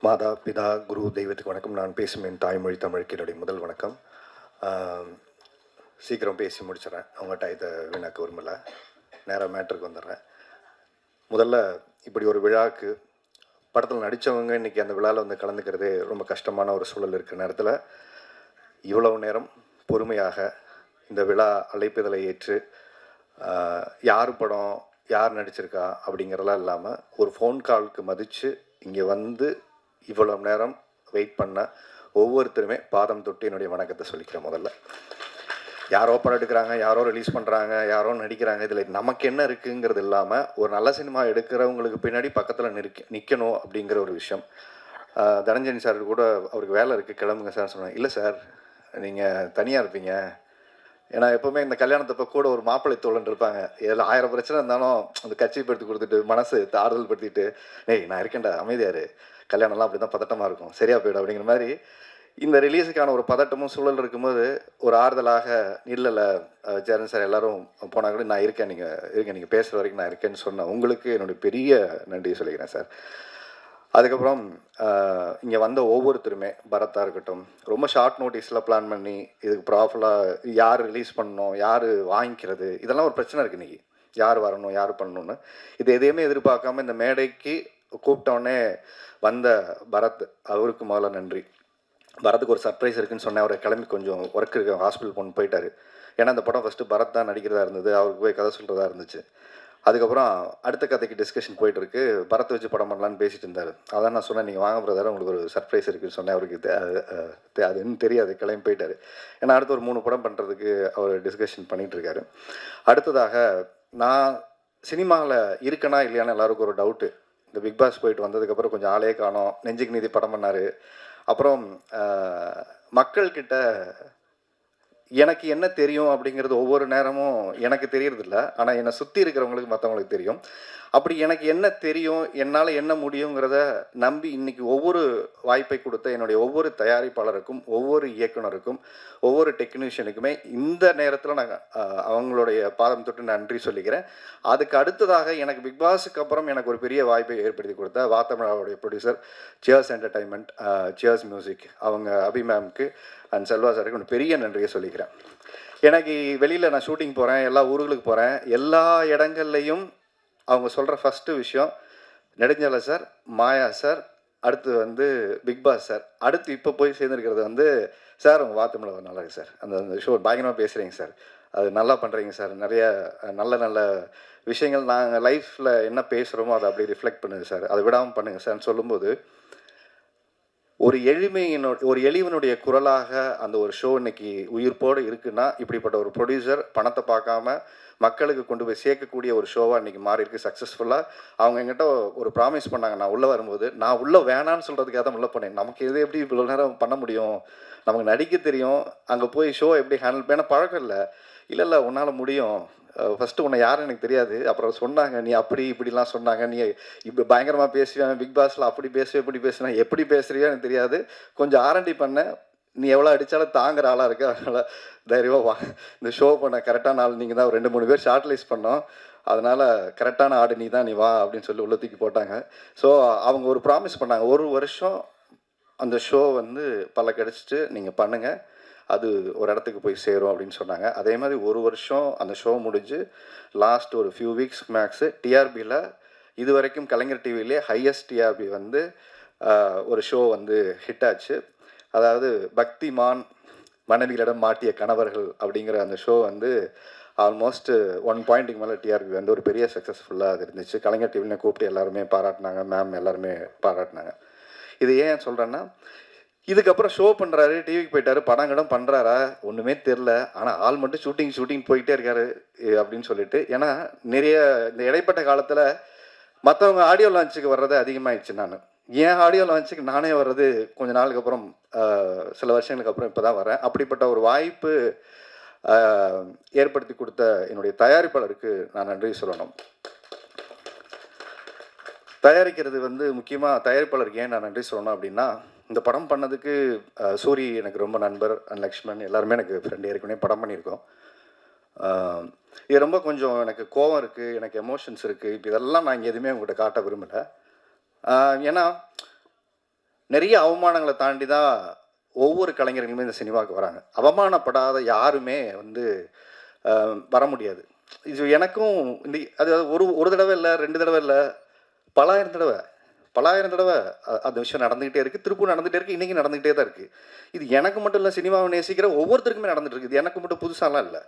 மாதா, பிதா, குரு, தெய்வத்துக்கு வணக்கம். நான் பேசும் என் தாய்மொழி தமிழுக்கு என்னுடைய முதல் வணக்கம். ஆம், சீக்கிரம் பேசி முடிச்சிடுறேன். அவங்ககிட்ட இதை வீணாக்க விரும்பல. நேராக மேட்ருக்கு வந்துடுறேன். முதல்ல இப்படி ஒரு விழாவுக்கு படத்தில் நடித்தவங்க இன்றைக்கி அந்த விழாவில் வந்து கலந்துக்கிறதே ரொம்ப கஷ்டமான ஒரு சூழல் இருக்கிற நேரத்தில் இவ்வளவு நேரம் பொறுமையாக இந்த விழா அழைப்புதலை ஏற்று யார் படம், யார் நடிச்சிருக்கா அப்படிங்கிறதெல்லாம் இல்லாமல் ஒரு ஃபோன் காலுக்கு மதித்து இங்கே வந்து இவ்வளவு நேரம் வெயிட் பண்ண ஒவ்வொருத்தருமே பாதம் தொட்டு என்னுடைய வணக்கத்தை சொல்லிக்கிறேன். முதல்ல யாரோ படம் எடுக்கிறாங்க, யாரோ ரிலீஸ் பண்ணுறாங்க, யாரோ நடிக்கிறாங்க, இதில் நமக்கு என்ன இருக்குங்கிறது இல்லாமல் ஒரு நல்ல சினிமா எடுக்கிறவங்களுக்கு பின்னாடி பக்கத்தில் நிற்கணும் அப்படிங்கிற ஒரு விஷயம். தனஞ்சயன் சார் கூட அவருக்கு வேலை இருக்குது, கிளம்புங்க சார் சொன்னாங்க. இல்லை சார், நீங்கள் தனியாக இருப்பீங்க. ஏன்னா எப்போவுமே இந்த கல்யாணத்தப்போ கூட ஒரு மாப்பிள்ளை தோழன் இருப்பாங்க. இதில் 1000 பிரச்சனை இருந்தாலும் அந்த கட்சியை எடுத்து கொடுத்துட்டு மனசு ஆறுதல் படுத்திட்டு, "ஏய் நான் இருக்கேன்டா, அமைதியாரு, கல்யாணம்லாம் அப்படி தான் பதட்டமாக இருக்கும், சரியாக போயிடும்" அப்படிங்கிற மாதிரி இந்த ரிலீஸுக்கான ஒரு பதட்டமும் சூழல் இருக்கும்போது ஒரு ஆறுதலாக, இல்லைல்ல சேரன் சார் எல்லோரும் போனால் கூட நான் இருக்கேன், நீங்கள் பேசுகிற வரைக்கும் நான் இருக்கேன்னு சொன்ன உங்களுக்கு என்னுடைய பெரிய நன்றி சொல்லிக்கிறேன் சார். அதுக்கப்புறம் இங்கே வந்த ஒவ்வொருத்தருமே, பரத்தாக இருக்கட்டும், ரொம்ப ஷார்ட் நோட்டீஸில் பிளான் பண்ணி இதுக்கு ப்ராப்பராக யார் ரிலீஸ் பண்ணணும், யார் வாங்கிக்கிறது, இதெல்லாம் ஒரு பிரச்சனை இருக்குது இன்றைக்கி. யார் வரணும், யார் பண்ணணுன்னு இது எதையுமே எதிர்பார்க்காம இந்த மேடைக்கு கூப்பிட்டோடனே வந்த பரத், அவருக்கு முதல்ல நன்றி. பரத்துக்கு ஒரு சர்ப்ரைஸ் இருக்குதுன்னு சொன்னேன். அவர் கிளம்பி கொஞ்சம் ஒர்க் இருக்கு, ஹாஸ்பிட்டல் போயிட்டார். ஏன்னா அந்த படம் ஃபஸ்ட்டு பரத் தான் நடிக்கிறதா இருந்தது, அவருக்கு போய் கதை சொல்கிறதா இருந்துச்சு. அதுக்கப்புறம் அடுத்த கதைக்கு டிஸ்கஷன் போயிட்டுருக்கு. பரத்தை வச்சு படம் பண்ணலான்னு பேசிட்டு இருந்தார். அதான் நான் சொன்னேன், நீங்கள் வாங்க பிரதர், உங்களுக்கு ஒரு சர்ப்ரைஸ் இருக்குதுன்னு சொன்னேன். அவருக்கு அது இன்னும் தெரியாது, கிளம்பி போயிட்டார். ஏன்னா அடுத்து ஒரு 3 படம் பண்ணுறதுக்கு அவர் டிஸ்கஷன் பண்ணிகிட்ருக்காரு. அடுத்ததாக நான் சினிமாவில் இருக்கேனா இல்லையான்னு எல்லாருக்கும் ஒரு டவுட்டு. இந்த பிக் பாஸ் போயிட்டு வந்ததுக்கப்புறம் கொஞ்சம் ஆளே காணோம். நெஞ்சுக்கு நீதி படம் பண்ணார். அப்புறம் மக்கள்கிட்ட எனக்கு என்ன தெரியும் அப்படிங்கிறது ஒவ்வொரு நேரமும் எனக்கு தெரியறதில்ல. ஆனால் என்னை சுற்றி இருக்கிறவங்களுக்கு, மற்றவங்களுக்கு தெரியும். அப்படி எனக்கு என்ன தெரியும், என்னால் என்ன முடியுங்கிறத நம்பி இன்றைக்கி ஒவ்வொரு வாய்ப்பை கொடுத்த என்னுடைய ஒவ்வொரு தயாரிப்பாளருக்கும், ஒவ்வொரு இயக்குனருக்கும், ஒவ்வொரு டெக்னீஷியனுக்குமே இந்த நேரத்தில் நான் அவங்களுடைய பாதம் தொட்டு நன்றி சொல்லிக்கிறேன். அதுக்கு அடுத்ததாக எனக்கு பிக் பாஸுக்கு அப்புறம் எனக்கு ஒரு பெரிய வாய்ப்பை ஏற்படுத்தி கொடுத்த வாத்தமிழாவுடைய producer cheers entertainment, cheers music, அவங்க அபி மேம்க்கு அண்ட் செல்வா சாருக்கு ஒரு பெரிய நன்றியை சொல்லிக்கிறேன். எனக்கு வெளியில் நான் ஷூட்டிங் போகிறேன், எல்லா ஊர்களுக்கு போகிறேன், எல்லா இடங்கள்லையும் அவங்க சொல்கிற ஃபஸ்ட்டு விஷயம் நெடுஞ்சாலை சார், மாயா சார், அடுத்து வந்து பிக் பாஸ் சார், அடுத்து இப்போ போய் சேர்ந்துருக்கிறது வந்து சார் உங்கள் வாத்தமிழ நல்லா இருக்குது சார், அந்த ஷோ பயங்கரமாக பேசுகிறீங்க சார், அது நல்லா பண்ணுறீங்க சார், நிறைய நல்ல நல்ல விஷயங்கள் நாங்கள் லைஃப்பில் என்ன பேசுகிறோமோ அதை அப்படியே ரிஃப்ளெக்ட் பண்ணுங்க சார், அதை விடாமல் பண்ணுங்கள் சார்ன்னு சொல்லும்போது ஒரு எளிவனுடைய குரலாக அந்த ஒரு ஷோ இன்னைக்கு உயிர்ப்போடு இருக்குன்னா, இப்படிப்பட்ட ஒரு ப்ரொடியூசர் பணத்தை பார்க்காம மக்களுக்கு கொண்டு போய் சேர்க்கக்கூடிய ஒரு ஷோவாக இன்றைக்கி மாறி இருக்குது சக்ஸஸ்ஃபுல்லாக. அவங்க என்கிட்ட ஒரு ப்ராமிஸ் பண்ணாங்க, நான் உள்ளே வரும்போது, நான் உள்ளே வேணான்னு சொல்கிறதுக்காக தான் உள்ளே போனேன். நமக்கு இது எப்படி இவ்வளோ நேரம் பண்ண முடியும், நமக்கு நடிக்க தெரியும், அங்கே போய் ஷோ எப்படி ஹேண்டில் பண்ண பழக்கம் இல்லை. இல்லை உன்னால் முடியும், ஃபஸ்ட்டு உன்னை யாருன்னு எனக்கு தெரியாது, அப்புறம் சொன்னாங்க நீ அப்படி இப்படிலாம் சொன்னாங்க, நீ இப்படி பயங்கரமாக பேசுவேன், பிக் பாஸில் அப்படி பேசுவேன் இப்படி பேசுவேன், எப்படி பேசுறியோ எனக்கு தெரியாது, கொஞ்சம் ஆரண்டி பண்ண, நீ எவ்வளோ அடித்தாலும் தாங்குற ஆளாக இருக்க, அதனால் தைரியமாக வா, இந்த ஷோ பண்ண கரெக்டான ஆள் நீங்கள் தான். 2-3 பேர் ஷார்ட்லைஸ் பண்ணோம், அதனால் கரெக்டான ஆடு நீ தான், நீ வா அப்படின்னு சொல்லி உள்ள தூக்கி போட்டாங்க. ஸோ அவங்க ஒரு ப்ராமிஸ் பண்ணாங்க, 1 வருஷம் அந்த ஷோ வந்து பல கிடச்சிட்டு நீங்கள் பண்ணுங்கள், அது ஒரு இடத்துக்கு போய் சேரும் அப்படின்னு சொன்னாங்க. அதே மாதிரி 1 வருஷம் அந்த ஷோ முடிஞ்சு லாஸ்ட் ஒரு ஃபியூ வீக்ஸ் மேக்ஸு டிஆர்பியில் இது வரைக்கும் கலைஞர் டிவிலே ஹையஸ்ட் டிஆர்பி வந்து ஒரு ஷோ வந்து ஹிட் ஆச்சு. அதாவது பக்திமான் மனைவிகளிடம் மாட்டிய கணவர்கள் அப்படிங்கிற அந்த ஷோ வந்து ஆல்மோஸ்ட் 1 பாயிண்ட்டுக்கு மேலே டிஆர்பி வந்து ஒரு பெரிய சக்ஸஸ்ஃபுல்லாக அது இருந்துச்சு. கலைஞர் டிவியில் கூப்பிட்டு எல்லாருமே பாராட்டினாங்க, மேம் எல்லாருமே பாராட்டினாங்க. இது ஏன் சொல்கிறேன்னா, இதுக்கப்புறம் ஷோ பண்ணுறாரு, டிவிக்கு போயிட்டாரு, படம் கிடம் பண்ணுறாரா ஒன்றுமே தெரில, ஆனால் ஆள் மட்டும் ஷூட்டிங் போயிட்டே இருக்காரு அப்படின்னு சொல்லிட்டு. ஏன்னா நிறைய இந்த இடைப்பட்ட காலத்தில் மற்றவங்க ஆடியோ லான்ச்சுக்கு வர்றது அதிகமாகிடுச்சு. என் ஆடியோ லான்ச்சுக்கு நானே வர்றது கொஞ்சம் நாளுக்கு அப்புறம், சில வருஷங்களுக்கு அப்புறம் இப்போ தான் வரேன். அப்படிப்பட்ட ஒரு வாய்ப்பு ஏற்படுத்தி கொடுத்த என்னுடைய தயாரிப்பாளருக்கு நான் நன்றி சொல்லணும். தயாரிக்கிறது வந்து முக்கியமாக தயாரிப்பாளருக்கு ஏன் நான் நன்றி சொல்லணும் அப்படின்னா, இந்த படம் பண்ணதுக்கு சூரி எனக்கு ரொம்ப நண்பர், அண்ட் லக்ஷ்மண் எல்லாருமே எனக்கு ஃப்ரெண்டு, ஏற்கனவே படம் பண்ணியிருக்கோம். இது ரொம்ப கொஞ்சம் எனக்கு கோவம் இருக்குது, எனக்கு எமோஷன்ஸ் இருக்குது, இப்போ இதெல்லாம் நான் இங்கே எதுவுமே உங்கள்கிட்ட காட்ட விரும்பலை. ஏன்னா நிறைய அவமானங்களை தாண்டி தான் ஒவ்வொரு கலைஞர்களுமே இந்த சினிமாவுக்கு வராங்க. அவமானப்படாத யாருமே வந்து வர முடியாது. இது எனக்கும் இந்த அது ஒரு ஒரு தடவை இல்லை, 2 தடவை இல்லை, பலாயிரம் தடவை பலாயிரம் தடவை அந்த விஷயம் நடந்துகிட்டே இருக்குது. திருப்பூர் நடந்துகிட்டே இருக்குது. இன்றைக்கி நடந்துகிட்டே தான் இருக்குது. இது எனக்கு மட்டும் இல்லை, சினிமாவை நேசிக்கிற ஒவ்வொருத்தருக்குமே நடந்துட்டு இருக்குது. இது எனக்கு மட்டும் புதுசாலாம் இல்லை.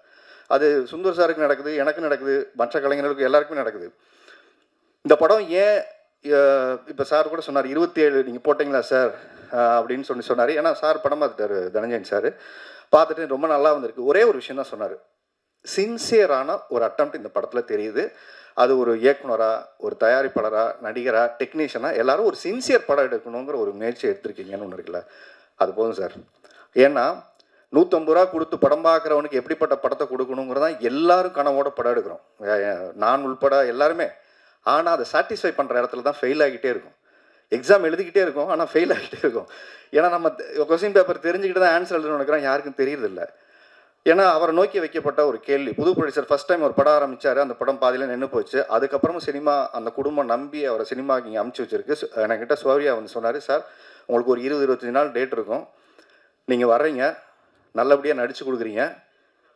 அது சுந்தர் சாருக்கு நடக்குது, எனக்கு நடக்குது, மற்ற கலைஞர்களுக்கு எல்லாருக்குமே நடக்குது. இந்த படம் ஏன் இப்போ சார் கூட சொன்னார் 27 நீங்கள் போட்டிங்களா சார் அப்படின்னு சொன்னார். ஏன்னா சார் படம் பார்த்துட்டாரு, தனஞ்சயன் சார் பார்த்துட்டு ரொம்ப நல்லா வந்திருக்கு. ஒரே ஒரு விஷயம் தான் சொன்னார், சின்சியரான ஒரு அட்டம்ப்ட் இந்த படத்தில் தெரியுது. அது ஒரு இயக்குனராக, ஒரு தயாரிப்பாளராக, நடிகராக, டெக்னீஷியனாக எல்லாரும் ஒரு சின்சியர் படம் எடுக்கணுங்கிற ஒரு முயற்சி எடுத்திருக்கீங்கன்னு ஒன்று இருக்குல்ல, அது போதும் சார். ஏன்னா 150 ரூபா கொடுத்து படம் பார்க்குறவனுக்கு எப்படிப்பட்ட படத்தை கொடுக்கணுங்கிறதான் எல்லாரும் கனவோட படம் எடுக்கிறோம், நான் உள்பட எல்லாருமே. ஆனால் அதை சாட்டிஸ்ஃபை பண்ணுற இடத்துல தான் ஃபெயில் ஆகிட்டே இருக்கும். எக்ஸாம் எழுதிக்கிட்டே இருக்கும், ஆனால் ஃபெயில் ஆகிட்டே இருக்கும். ஏன்னா நம்ம கொஸ்டின் பேப்பர் தெரிஞ்சுக்கிட்டு தான் ஆன்சர் எழுதணும்னு நினைக்கிறோம், யாருக்கும் தெரியறதில்லை. ஏன்னா அவரை நோக்கி வைக்கப்பட்ட ஒரு கேள்வி. புது ப்ரொடியூசர் ஃபஸ்ட் டைம் ஒரு படம் ஆரம்பித்தார், அந்த படம் பாதியில் நின்று போச்சு. அதுக்கப்புறமும் சினிமா அந்த குடும்பம் நம்பி அவரை சினிமாவுக்கு இங்கே அமுச்சு வச்சிருக்கு. என்கிட்ட சௌரியா வந்து சொன்னார், சார் உங்களுக்கு ஒரு 20-25 நாள் டேட் இருக்கும், நீங்கள் வர்றீங்க, நல்லபடியாக நடித்து கொடுக்குறீங்க,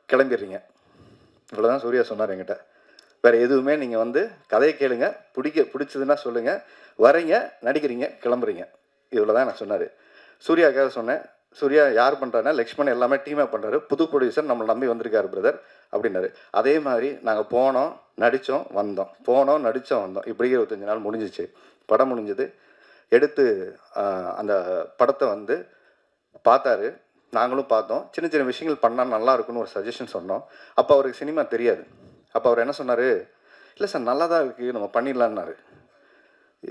கிளம்பிடுறீங்க. இவ்வளோதான் சூர்யா சொன்னார் என்கிட்ட. வேறு எதுவுமே நீங்கள் வந்து கதையை கேளுங்க, பிடிச்சதுன்னா சொல்லுங்கள், வரீங்க, நடிக்கிறீங்க, கிளம்புறீங்க, இவ்வளோ தான் நான் சொன்னார். சூர்யாவுக்காக சொன்னேன், சூர்யா யார் பண்ணுறாருன்னா லக்ஷ்மண் எல்லாமே டீமாக பண்ணுறாரு, புது ப்ரொடியூசர் நம்மளை நம்பி வந்திருக்காரு பிரதர் அப்படின்னாரு. அதே மாதிரி நாங்கள் போனோம், நடித்தோம், வந்தோம், போனோம், நடித்தோம், வந்தோம். இப்படி 25 நாள் முடிஞ்சிச்சு. படம் முடிஞ்சது. எடுத்து அந்த படத்தை வந்து பார்த்தாரு, நாங்களும் பார்த்தோம். சின்ன சின்ன விஷயங்கள் பண்ணால் நல்லா இருக்குன்னு ஒரு சஜஷன் சொன்னோம். அப்போ அவருக்கு சினிமா தெரியாது. அப்போ அவர் என்ன சொன்னார், இல்லை சார் நல்லா தான் இருக்குது, நம்ம பண்ணிடலான்னாரு.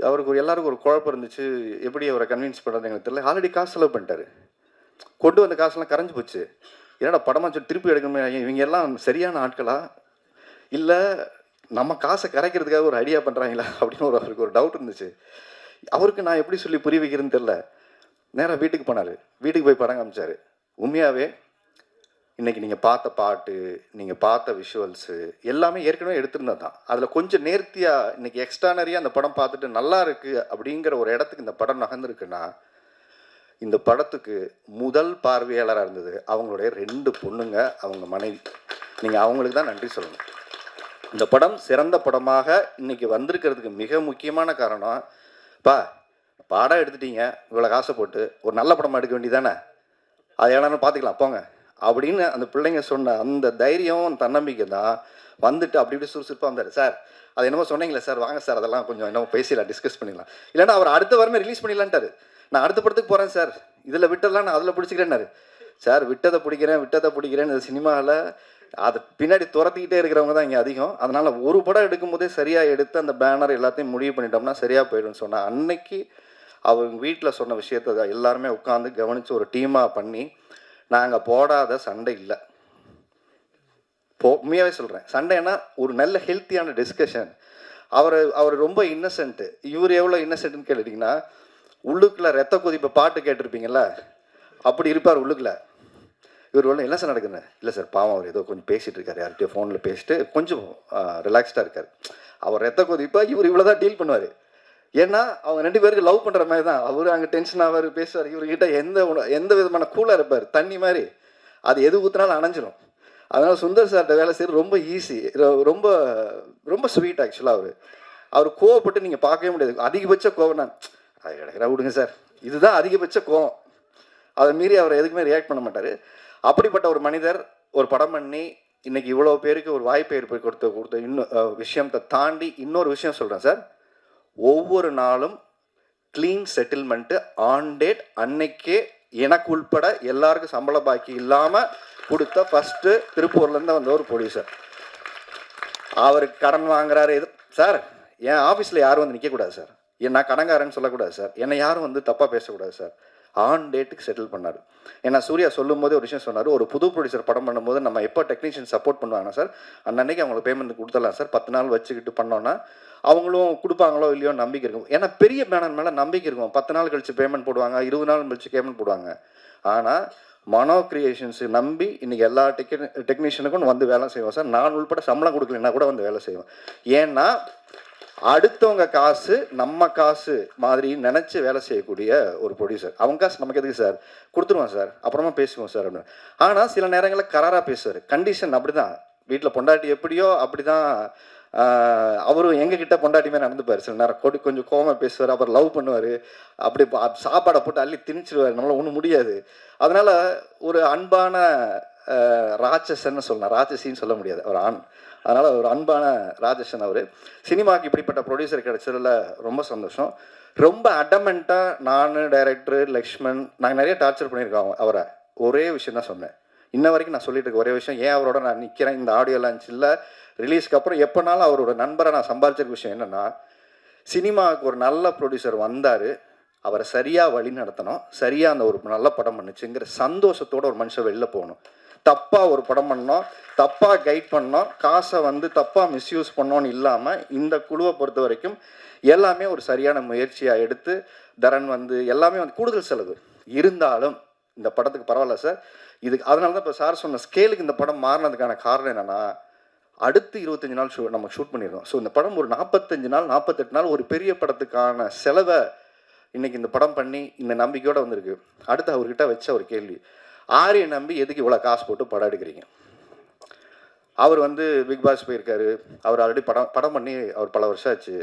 அவருக்கு எல்லாருக்கும் ஒரு குழப்பம் இருந்துச்சு, எப்படி அவரை கன்வின்ஸ் பண்ணுறது எங்களுக்கு தெரியல. ஆல்ரெடி காசு செலவு பண்ணிட்டாரு, கொண்டு வந்த காசுலாம் கரைஞ்சி போச்சு. ஏன்னா படமாக சொல்லி திருப்பி எடுக்கணுமே, இவங்க எல்லாம் சரியான ஆட்களா இல்லை நம்ம காசை கரைக்கிறதுக்காக ஒரு ஐடியா பண்ணுறாங்களா அப்படின்னு அவருக்கு ஒரு டவுட் இருந்துச்சு. அவருக்கு நான் எப்படி சொல்லி புரிய வைக்கிறேன்னு தெரில. நேராக வீட்டுக்கு போனார். வீட்டுக்கு போய் படம் காமிச்சார். உண்மையாகவே இன்றைக்கி நீங்கள் பார்த்த பாட்டு, நீங்கள் பார்த்த விஷுவல்ஸு எல்லாமே ஏற்கனவே எடுத்திருந்தது தான். அதில் கொஞ்சம் நேர்த்தியாக இன்றைக்கி எக்ஸ்ட்ரானரியாக அந்த படம் பார்த்துட்டு நல்லா இருக்குது அப்படிங்கிற ஒரு இடத்துக்கு இந்த படம் நகர்ந்துருக்குன்னா, இந்த படத்துக்கு முதல் பார்வையாளராக இருந்தது அவங்களுடைய 2 பொண்ணுங்க, அவங்க மனைவி. நீங்கள் அவங்களுக்கு தான் நன்றி சொல்லணும். இந்த படம் சிறந்த படமாக இன்றைக்கி வந்திருக்கிறதுக்கு மிக முக்கியமான காரணம், பாடம் எடுத்துட்டீங்க, இவ்வளோ காசை போட்டு ஒரு நல்ல படமாக எடுக்க வேண்டியதானே, அதை எல்லாரும் பார்த்துக்கலாம் போங்க அப்படின்னு அந்த பிள்ளைங்க சொன்ன அந்த தைரியம், தன்னம்பிக்கை தான் வந்துட்டு அப்படி இப்படி சுறுசுறுப்பாக வந்தார். சார் அது என்னமோ சொன்னீங்களே சார், வாங்க சார் அதெல்லாம் கொஞ்சம் என்னமோ பேசிடலாம், டிஸ்கஸ் பண்ணிடலாம். இல்லைன்னா அவர் அடுத்த வாரமே ரிலீஸ் பண்ணிடலான்ட்டார். நான் அடுத்த படத்துக்கு போகிறேன் சார், இதில் விட்டதெல்லாம் நான் அதில் பிடிச்சிக்கிறேன்னாரு. சார் விட்டதை பிடிக்கிறேன்னு இந்த சினிமாவில் அதை பின்னாடி துரத்திக்கிட்டே இருக்கிறவங்க தான் இங்கே அதிகம். அதனால் ஒரு படம் எடுக்கும்போதே சரியாக எடுத்து அந்த பேனர் எல்லாத்தையும் முடிவு பண்ணிட்டோம்னா சரியாக போய்டும்னு சொன்னால், அன்னைக்கு அவங்க வீட்டில் சொன்ன விஷயத்தை எல்லாருமே உட்காந்து கவனித்து ஒரு டீமாக பண்ணி, நாங்கள் போடாத சண்டை இல்லை. உண்மையாகவே சொல்கிறேன், சண்டைன்னா ஒரு நல்ல ஹெல்த்தியான டிஸ்கஷன். அவர் ரொம்ப இன்னசென்ட்டு. இவர் எவ்வளோ இன்னசென்ட்னு கேட்டுட்டிங்கன்னா, உள்ளுக்குள்ளே ரத்த கொதிப்பை பாட்டு கேட்டிருப்பீங்கள்ல, அப்படி இருப்பார் உள்ளுக்குள்ளே. இவர் ஒன்றும் என்ன சார் நடக்குதுன்னு, இல்லை சார் பாவம் அவர் ஏதோ கொஞ்சம் பேசிகிட்டு இருக்கார், யார்கிட்டயோ ஃபோனில் பேசிட்டு கொஞ்சம் ரிலாக்ஸ்டாக இருக்கார். அவர் ரத்த கொதிப்பாக இவர் இவ்வளோ தான் டீல் பண்ணுவார். ஏன்னா அவங்க 2 பேருக்கு லவ் பண்ணுற மாதிரி தான். அவர் அங்கே டென்ஷன் ஆவார், பேசுவார். இவர்கிட்ட எந்த விதமான கூலாக இருப்பார், தண்ணி மாதிரி. அது எது ஊற்றினாலும் அணைஞ்சிரும். அதனால் சுந்தர் சார்கிட்ட வேலை செய்கிறது ரொம்ப ஈஸி, ரொம்ப ரொம்ப ஸ்வீட். ஆக்சுவலாக அவர் கோவப்பட்டு நீங்கள் பார்க்கவே முடியாது. அதிகபட்ச கோவம்னா அது கிடைக்கிறா விடுங்க சார், இதுதான் அதிகபட்ச கோவம். அதை மீறி அவர் எதுக்குமே ரியாக்ட் பண்ண மாட்டார். அப்படிப்பட்ட ஒரு மனிதர் ஒரு படம் பண்ணி இன்றைக்கி இவ்வளோ பேருக்கு ஒரு வாய்ப்பை ஏற்படுத்தி கொடுத்த இன்னும் விஷயத்தை தாண்டி இன்னொரு விஷயம் சொல்கிறேன் சார். ஒவ்வொரு நாளும் க்ளீன் செட்டில்மெண்ட்டு, ஆன் டேட், அன்னைக்கே எனக்கு உள்பட எல்லாருக்கும் சம்பள பாக்கி இல்லாமல் கொடுத்த ஃபஸ்ட்டு திருப்பூர்லேருந்து வந்த ஒரு ப்ரொடியூசர். அவருக்கு கடன் வாங்குறாரு எது சார், என் ஆஃபீஸில் யாரும் வந்து நிற்கக்கூடாது சார், நான் கடங்காரன்னு சொல்லக்கூடாது சார், என்னை யாரும் வந்து தப்பாக பேசக்கூடாது சார். ஆன் டேட்டுக்கு செட்டில் பண்ணார். ஏன்னா சூர்யா சொல்லும் போதே ஒரு விஷயம் சொன்னார், ஒரு புது ப்ரொடியூசர் படம் பண்ணும்போது நம்ம எப்போ டெக்னீஷியன் சப்போர்ட் பண்ணுவாங்க சார், அன்னன்னைக்கு அவங்களுக்கு பேமெண்ட் கொடுத்துடலாம் சார், 10 நாள் வச்சுக்கிட்டு பண்ணோன்னா அவங்களும் கொடுப்பாங்களோ இல்லையோ நம்பிக்கை இருக்கும். ஏன்னா பெரிய பேனர் மேலே நம்பிக்கை இருக்கும். 10 நாள் கழிச்சு பேமெண்ட் போடுவாங்க, 20 நாள் கழிச்சு பேமெண்ட் போடுவாங்க. ஆனால் மனோ கிரியேஷன்ஸு நம்பி இன்றைக்கி எல்லா டெக்னீஷியனுக்கும் வந்து வேலை செய்வோம் சார். நான் உள்பட சம்பளம் கொடுக்கலன்னா கூட வந்து வேலை செய்வோம். ஏன்னா அடுத்தவங்க காசு நம்ம காசு மாதிரி நினச்சி வேலை செய்யக்கூடிய ஒரு ப்ரொடியூசர். அவங்க காசு நமக்கு எதுக்கு சார், கொடுத்துருவோம் சார், அப்புறமா பேசுவோம் சார் அப்படின்னு. ஆனால் சில நேரங்களில் கராராக பேசுவார். கண்டிஷன் அப்படி தான், வீட்டில் பொண்டாட்டி எப்படியோ அப்படி தான் அவரும் எங்ககிட்ட பொண்டாட்டி மாதிரி நடந்துப்பார். சில நேரம் கொஞ்சம் கோவமாக பேசுவார், அப்புறம் லவ் பண்ணுவார், அப்படி சாப்பாடை போட்டு அள்ளி திணிச்சிருவார், நம்மளால் ஒன்றும் முடியாது. அதனால் ஒரு அன்பான ராட்சசன்னு சொல்லலாம், ராட்சசின்னு சொல்ல முடியாது, ஒரு ஆண். அதனால் ஒரு அன்பான ராஜேஷன் அவர். சினிமாவுக்கு இப்படிப்பட்ட ப்ரொடியூசர் கிடைச்சதில் ரொம்ப சந்தோஷம். ரொம்ப அடமெண்ட்டாக நான், டைரக்டர் லக்ஷ்மண், நாங்கள் நிறைய டார்ச்சர் பண்ணியிருக்கோம் அவரை. ஒரே விஷயம் தான் சொன்னேன், இன்ன வரைக்கும் நான் சொல்லிட்டு இருக்க ஒரே விஷயம், ஏன் அவரோட நான் நிற்கிறேன் இந்த ஆடியோ லான்ச்சில் ரிலீஸ்க்கு அப்புறம் எப்போனாலும் அவரோட நண்பரை நான் சம்பாதிச்சிருக்க விஷயம் என்னென்னா, சினிமாவுக்கு ஒரு நல்ல ப்ரொடியூசர் வந்தார், அவரை சரியாக வழி நடத்தணும், சரியாக அந்த ஒரு நல்ல படம் பண்ணுச்சுங்கிற சந்தோஷத்தோடு ஒரு மனுஷன் வெளில போகணும். தப்பாக ஒரு படம் பண்ணோம், தப்பாக கைட் பண்ணோம், காசை தப்பாக மிஸ்யூஸ் பண்ணோன்னு இல்லாமல் இந்த குழுவை பொறுத்த வரைக்கும் எல்லாமே ஒரு சரியான முயற்சியாக எடுத்து தரன் எல்லாமே கூடுதல் செலவு இருந்தாலும் இந்த படத்துக்கு பரவாயில்ல சார். இதுக்கு அதனால தான் இப்போ சார் சொன்ன ஸ்கேலுக்கு இந்த படம் மாறினதுக்கான காரணம் என்னென்னா, அடுத்து 25 நாள் நம்ம ஷூட் பண்ணிடுறோம். ஸோ இந்த படம் ஒரு 45 நாள் 48 நாள் ஒரு பெரிய படத்துக்கான செலவை இன்றைக்கி இந்த படம் பண்ணி இந்த நம்பிக்கையோடு வந்திருக்கு. அடுத்து அவர்கிட்ட வச்ச ஒரு கேள்வி, ஆரியை நம்பி எதுக்கு இவ்வளோ காசு போட்டு படம் எடுக்கிறீங்க? அவர் பிக் பாஸ் போயிருக்காரு, அவர் ஆல்ரெடி படம் பண்ணி அவர் பல வருஷம் ஆச்சு.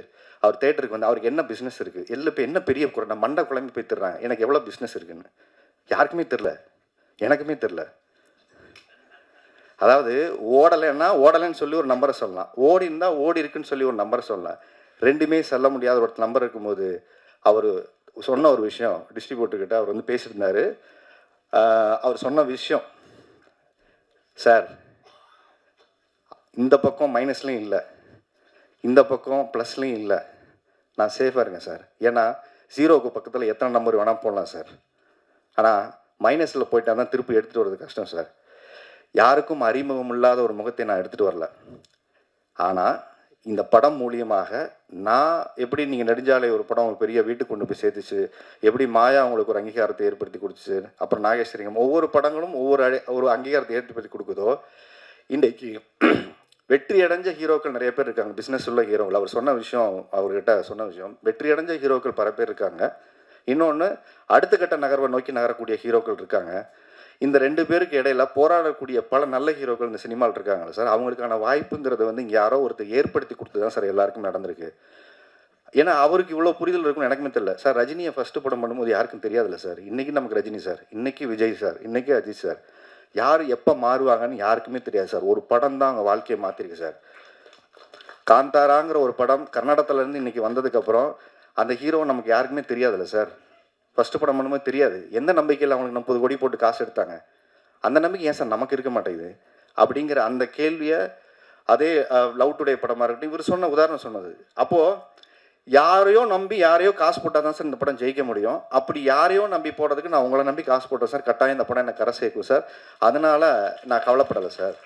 அவர் தேட்டருக்கு அவருக்கு என்ன பிஸ்னஸ் இருக்குது, இப்போ என்ன பெரிய குறை, நான் மண்டை குழம்பி போய் தர்றாங்க, எனக்கு எவ்வளோ பிஸ்னஸ் இருக்குன்னு யாருக்குமே தெரில, எனக்குமே தெரில. அதாவது ஓடலைன்னு சொல்லி ஒரு நம்பரை சொல்லலாம், ஓடி இருந்தால் ஓடி இருக்குன்னு சொல்லி ஒரு நம்பரை சொல்லலாம். ரெண்டுமே சொல்ல முடியாத ஒரு நம்பர் இருக்கும்போது அவர் சொன்ன ஒரு விஷயம், டிஸ்ட்ரிபியூட்டர்கிட்ட அவர் பேசியிருந்தார். அவர் சொன்ன விஷயம், சார் இந்த பக்கம் மைனஸ்லையும் இல்லை, இந்த பக்கம் ப்ளஸ்லையும் இல்லை, நான் சேஃபாக இருக்கேன் சார். ஏன்னா ஜீரோவுக்கு பக்கத்தில் எத்தனை நம்பர் வேணால் போடலாம் சார், ஆனால் மைனஸில் போயிட்டா தான் திருப்பி எடுத்துகிட்டு வர்றது கஷ்டம் சார். யாருக்கும் அறிமுகம் இல்லாத ஒரு முகத்தை நான் எடுத்துகிட்டு வரல. ஆனால் இந்த படம் மூலியமாக நான் எப்படி நீங்கள் நெடுஞ்சாலை ஒரு படம் ஒரு பெரிய வீட்டுக்கு கொண்டு போய் சேர்த்துச்சு, எப்படி மாயா அவங்களுக்கு ஒரு அங்கீகாரத்தை ஏற்படுத்தி கொடுத்துச்சு, அப்புறம் நாகேஸ்வரிங்கம், ஒவ்வொரு படங்களும் ஒரு அங்கீகாரத்தை ஏற்படுத்தி கொடுக்குதோ, இன்றைக்கு வெற்றி அடைஞ்ச ஹீரோக்கள் நிறைய பேர் இருக்காங்க, பிஸ்னஸ் உள்ள ஹீரோக்கள். அவர் சொன்ன விஷயம், அவர்கிட்ட சொன்ன விஷயம், வெற்றி அடைஞ்ச ஹீரோக்கள் பல பேர் இருக்காங்க. இன்னொன்று அடுத்த கட்ட நகர்வை நோக்கி நகரக்கூடிய ஹீரோக்கள் இருக்காங்க. இந்த ரெண்டு பேருக்கு இடையில போராடக்கூடிய பல நல்ல ஹீரோக்கள் இந்த சினிமாவில் இருக்காங்களா சார். அவங்களுக்கான வாய்ப்புங்கிறது இங்கே யாரோ ஒருத்தர் ஏற்படுத்தி கொடுத்து தான் சார் எல்லாருக்கும் நடந்திருக்கு. ஏன்னா அவருக்கு இவ்வளோ புரிதல் இருக்குன்னு எனக்குமே தெரியல சார். ரஜினியை ஃபஸ்ட்டு படம் பண்ணும்போது யாருக்கும் தெரியாதுல்ல சார். இன்றைக்கி நமக்கு ரஜினி சார், இன்றைக்கி விஜய் சார், இன்றைக்கி அஜித் சார், யார் எப்போ மாறுவாங்கன்னு யாருக்குமே தெரியாது சார். ஒரு படம் தான் அவங்க வாழ்க்கையை மாற்றிருக்கு சார். காந்தாராங்கிற ஒரு படம் கர்நாடகத்துலேருந்து இன்றைக்கி வந்ததுக்கப்புறம் அந்த ஹீரோ நமக்கு யாருக்குமே தெரியாதுல்ல சார். ஃபஸ்ட்டு படம் பண்ணும்போது தெரியாது. எந்த நம்பிக்கையில் அவங்களுக்கு 30 கோடி போட்டு காசு எடுத்தாங்க, அந்த நம்பிக்கை ஏன் சார் நமக்கு இருக்க மாட்டேங்குது அப்படிங்கிற அந்த கேள்வியை அதே லவ் டுடே படமாக இருக்கட்டும், இவர் சொன்ன உதாரணம் சொன்னது. அப்போது யாரையோ நம்பி யாரையோ காசு போட்டால் தான் சார் இந்த படம் ஜெயிக்க முடியும். அப்படி யாரையோ நம்பி போடுறதுக்கு நான் உங்களை நம்பி காசு போட்டேன் சார், கட்டாயம் இந்த படம் எனக்கு கரை சேர்க்கும் சார். அதனால் நான் கவலைப்படலை சார்.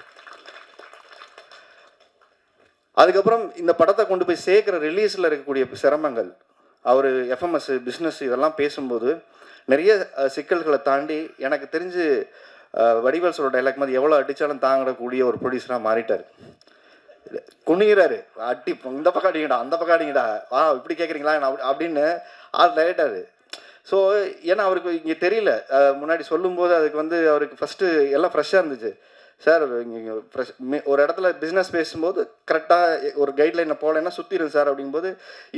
அதுக்கப்புறம் இந்த படத்தை கொண்டு போய் சேர்க்குற ரிலீஸில் இருக்கக்கூடிய சிரமங்கள், அவர் எஃப்எம்எஸ் பிஸ்னஸ் இதெல்லாம் பேசும்போது நிறைய சிக்கல்களை தாண்டி எனக்கு தெரிஞ்சு வடிவேல் சொல்கிற டைலாக் மாதிரி எவ்வளோ அடித்தாலும் தாங்கக்கூடிய ஒரு ப்ரொடியூசராக மாறிட்டார். குனிகிறாரு, அடி இந்த பக்கம் அடிங்கடா, அந்த பக்கம் அடிங்கடா, இப்படி கேட்குறீங்களா அப்படின்னு ஆள் லேட்டாரு. ஸோ ஏன்னா அவருக்கு இங்கே தெரியல, முன்னாடி சொல்லும்போது அதுக்கு அவருக்கு ஃபஸ்ட்டு எல்லாம் ஃப்ரெஷ்ஷாக இருந்துச்சு சார். இங்கே ஃப்ரெஷ் ஒரு இடத்துல பிஸ்னஸ் பேசும்போது கரெக்டாக ஒரு கைட்லைனை போகலைன்னா சுற்றிடும் சார் அப்படிங்கும்போது,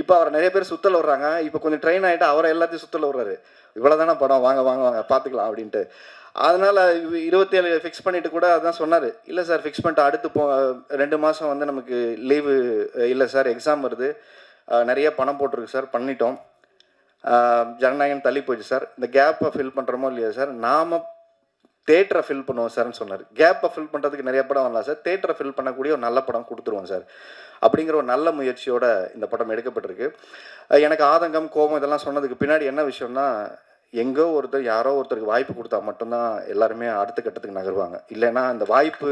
இப்போ அவரை நிறைய பேர் சுற்றல விட்றாங்க. இப்போ கொஞ்சம் ட்ரெயின் ஆகிட்டு அவரை எல்லாத்தையும் சுற்றல விட்றாரு. இவ்வளோ தானே படம், வாங்க வாங்க வாங்க பார்த்துக்கலாம் அப்படின்ட்டு. அதனால் 27 ஃபிக்ஸ் பண்ணிவிட்டு கூட அதான் சொன்னார், இல்லை சார் ஃபிக்ஸ் பண்ணிட்டு அடுத்து 2 மாதம் நமக்கு லீவு இல்லை சார், எக்ஸாம் வருது, நிறைய பணம் போட்டிருக்கு சார், பண்ணிட்டோம், ஜனநாயகம் தள்ளி போயிடுச்சு சார், இந்த கேப்பை ஃபில் பண்ணுறோமோ இல்லையா சார், நாம் தேட்டரை ஃபில் பண்ணுவோம் சார்னு சொன்னார். கேப்பை ஃபில் பண்ணுறதுக்கு நிறைய படம் வரலாம் சார், தேட்டரை ஃபில் பண்ணக்கூடிய ஒரு நல்ல படம் கொடுத்துருவோம் சார் அப்படிங்கிற ஒரு நல்ல முயற்சியோடு இந்த படம் எடுக்கப்பட்டிருக்கு. எனக்கு ஆதங்கம் கோபம் இதெல்லாம் சொன்னதுக்கு பின்னாடி என்ன விஷயம்னா, எங்கோ ஒருத்தர் யாரோ ஒருத்தருக்கு வாய்ப்பு கொடுத்தா மட்டும்தான் எல்லாருமே அடுத்த கட்டத்துக்கு நகருவாங்க. இல்லைன்னா இந்த வாய்ப்பு